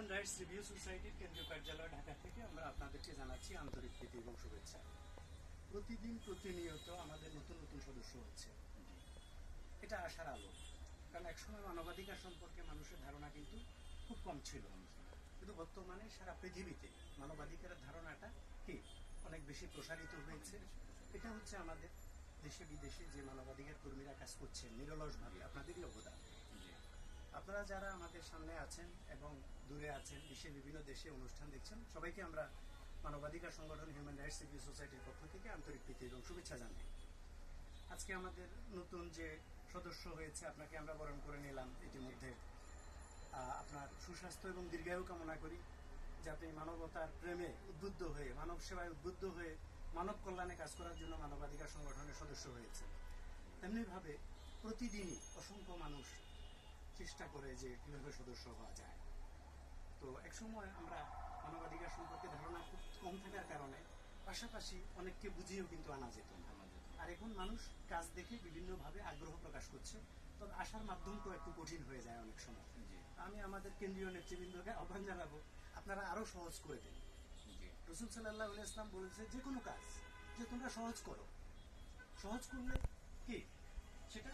Human rights review সোসাইটির কেন্দ্রীয় কার্যালয় ঢাকা থেকে আমরা আপনাদেরকে জানাচ্ছি আন্তরিক প্রীতি এবং শুভেচ্ছা। প্রতিদিন প্রতিনিয়ত আমাদের নতুন নতুন সদস্য হচ্ছে, এটা আশার আলো। কারণ একসময় মানবাধিকার সম্পর্কে মানুষের ধারণা কিন্তু খুব কম ছিল, কিন্তু বর্তমানে সারা পৃথিবীতে মানবাধিকারের ধারণাটা কি অনেক বেশি প্রসারিত হয়েছে। এটা হচ্ছে আমাদের দেশে বিদেশে যে মানবাধিকার কর্মীরা কাজ করছেন নিরলসভাবে, আপনাদেরই অবদান। আপনারা যারা আমাদের সামনে আছেন এবং দূরে আছেন, বিশ্বের বিভিন্ন দেশে অনুষ্ঠান দেখছেন, সবাইকে আমরা মানবাধিকার সংগঠন হিউম্যান রাইটস রিভিউ সোসাইটির পক্ষ থেকে আন্তরিক প্রীতি এবং শুভেচ্ছা জানাই। আজকে আমাদের নতুন যে সদস্য হয়েছে, আপনাকে আমরা বরণ করে নিলাম ইতিমধ্যে। আপনার সুস্বাস্থ্য এবং দীর্ঘায়ু কামনা করি, যে আপনি মানবতার প্রেমে উদ্বুদ্ধ হয়ে, মানব সেবায় উদ্বুদ্ধ হয়ে মানব কল্যাণে কাজ করার জন্য মানবাধিকার সংগঠনের সদস্য হয়েছে। তেমনিভাবে প্রতিদিনই অসংখ্য মানুষ চেষ্টা করে যে কীভাবে সদস্য হওয়া যায়। তো একসময় আমরা মানবাধিকার সম্পর্কে ধারণা খুব কম থাকার কারণে পাশাপাশি অনেককে বুঝিয়েও কিন্তু আনা যেত না। আর এখন মানুষ কাজ দেখে বিভিন্নভাবে আগ্রহ প্রকাশ করছে, তবে আসার মাধ্যমটাও একটু কঠিন হয়ে যায় অনেক সময়। আমি আমাদের কেন্দ্রীয় নেতৃবৃন্দকে আহ্বান জানাবো, আপনারা আরো সহজ করে দেন। রাসূল সাল্লাল্লাহু আলাইহি ওয়াসাল্লাম বলেছে, যে কোনো কাজ যে তোমরা সহজ করো, সহজ করলে কি সেটা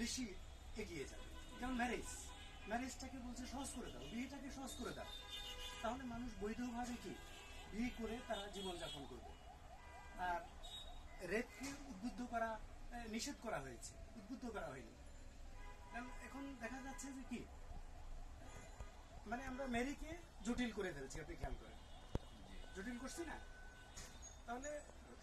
বেশি এগিয়ে যাবে। যেমন ম্যারেজটাকে বলছে সহজ করে দাও, বিয়েটাকে সহজ করে দাও, তাহলে মানুষ বৈধভাবে কি বিয়ে করে তারা জীবনযাপন করবে। আর রেপকে উদ্বুদ্ধ করা নিষেধ করা হয়েছে, উদ্বুদ্ধ করা হয়নি। কারণ এখন দেখা যাচ্ছে যে কি মানে আমরা মেরিকে জটিল করে ফেলছি। আপনি খেয়াল করেন, জটিল করছি না? তাহলে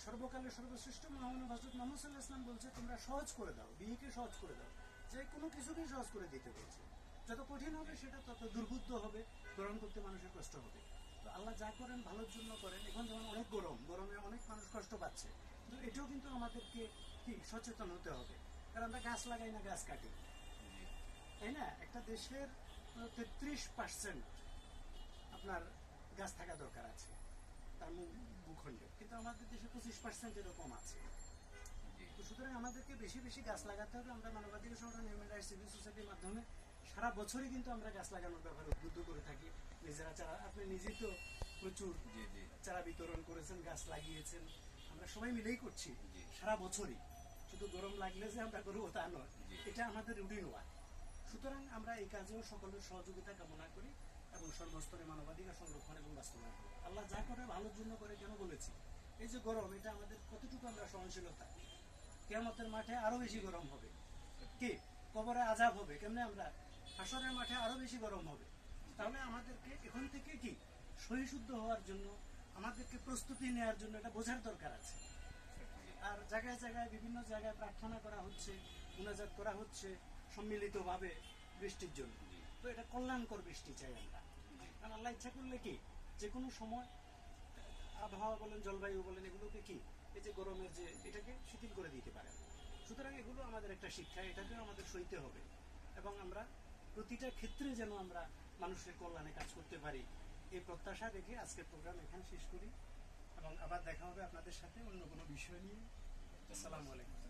সর্বকালের সর্বশ্রেষ্ঠ মহামানব হযরত মুহাম্মদ সাল্লাল্লাহু আলাইহি ওয়াসাল্লাম বলছে তোমরা সহজ করে দাও, বিয়েকে সহজ করে দাও। যে কোনো কিছুকেই সহজ করে দিতে বলছে। যত কঠিন হবে সেটা তত দুর্বুদ্ধ হবে, গ্রহণ করতে মানুষের কষ্ট হবে। তো আল্লাহ যা করেন ভালোর জন্য করেন। এখন যেমন অনেক গরমে অনেক মানুষ কষ্ট পাচ্ছে, কিন্তু এটাও কিন্তু আমাদেরকে কি সচেতন হতে হবে। কারণ আমরা গাছ লাগাই না, গাছ কাটি, তাই না? একটা দেশের 33% আপনার গাছ থাকা দরকার আছে তার ভূখণ্ডে, কিন্তু আমাদের দেশে 25% এরকম আছে। তো সুতরাং আমাদেরকে বেশি বেশি গাছ লাগাতে হবে। আমরা মানবাধিকার সংগঠন হিউম্যান রাইটস সিভিল সোসাইটির মাধ্যমে সারা বছরই কিন্তু আমরা গাছ লাগানোর ব্যাপারে উদ্বুদ্ধ করে থাকি। নিজেরা চারা, আপনি নিজেই তো প্রচুর চারা বিতরণ করেছেন, গাছ লাগিয়েছেন, আমরা সবাই মিলেই করছি সারা বছরই। শুধু গরম লাগলে যে আমরা করবো তা নয়, এটা আমাদের রুটিন ওয়ার্ক। সুতরাং আমরা এই কাজেও সকলের সহযোগিতা কামনা করি এবং সর্বস্তরে মানবাধিকার সংরক্ষণ এবং বাস্তবায়ন করি। আল্লাহ যা করে ভালোর জন্য করে, কেন বলেছি? এই যে গরম, এটা আমাদের কতটুকু আমরা সহনশীলতা, কিয়ামতের মাঠে আরো বেশি গরম হবে, কি কবরে আযাব হবে, কেমনে আমরা হাসরের মাঠে আরো বেশি গরম হবে। তাহলে আমাদেরকে এখন থেকে কি সহিশুদ্ধ হওয়ার জন্য, আমাদেরকে প্রস্তুতি নেওয়ার জন্য এটা বোঝার দরকার আছে। আর জায়গায় জায়গায় বিভিন্ন জায়গায় প্রার্থনা করা হচ্ছে, মুনাজাত করা হচ্ছে সম্মিলিতভাবে বৃষ্টির জন্য। তো এটা কল্যাণকর বৃষ্টি চাই আমরা। কারণ আল্লাহ ইচ্ছা করলে কি যে কোনো সময় আবহাওয়া বলেন, জলবায়ু বলেন, এগুলোকে কি এই যে গরমের যে এটাকে শিথিল করে দিতে পারে। সুতরাং এগুলো আমাদের একটা শিক্ষা, এটাকেও আমাদের সইতে হবে এবং আমরা প্রতিটা ক্ষেত্রে যেন আমরা মানুষের কল্যাণে কাজ করতে পারি, এই প্রত্যাশা রেখে আজকের প্রোগ্রাম এখানে শেষ করি এবং আবার দেখা হবে আপনাদের সাথে অন্য কোনো বিষয় নিয়ে। আসসালামু আলাইকুম।